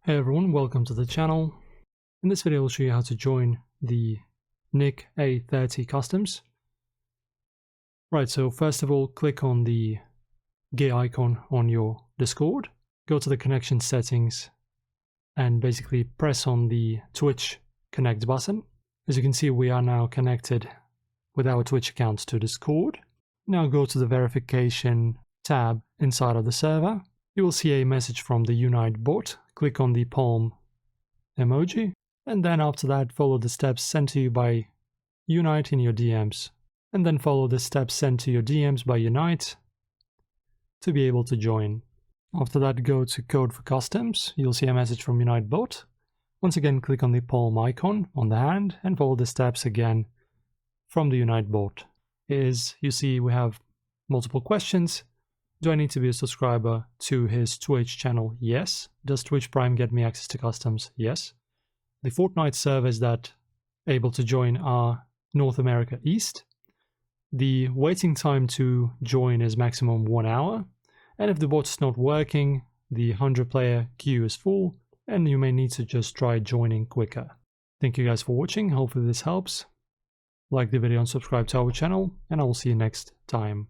Hey everyone, welcome to the channel. In this video I'll show you how to join the NIC A30 customs. Right, so first of all click on the gear icon on your Discord, go to the connection settings and basically press on the Twitch connect button. As you can see, we are now connected with our Twitch account to Discord. Now go to the verification tab inside of the server. You will see a message from the Unite bot. Click on the palm emoji, and then after that follow the steps sent to you by Unite in your DMs, and then follow the steps sent to your DMs by Unite to be able to join. After that, go to code for customs. You'll see a message from Unite bot. Once again, click on the palm icon on the hand and follow the steps again from the Unite bot. As you see, we have multiple questions. Do I need to be a subscriber to his Twitch channel? Yes. Does Twitch Prime get me access to customs? Yes. The Fortnite servers that are able to join are North America East. The waiting time to join is maximum 1 hour. And if the bot's not working, the 100-player queue is full, and you may need to just try joining quicker. Thank you guys for watching. Hopefully this helps. Like the video and subscribe to our channel, and I will see you next time.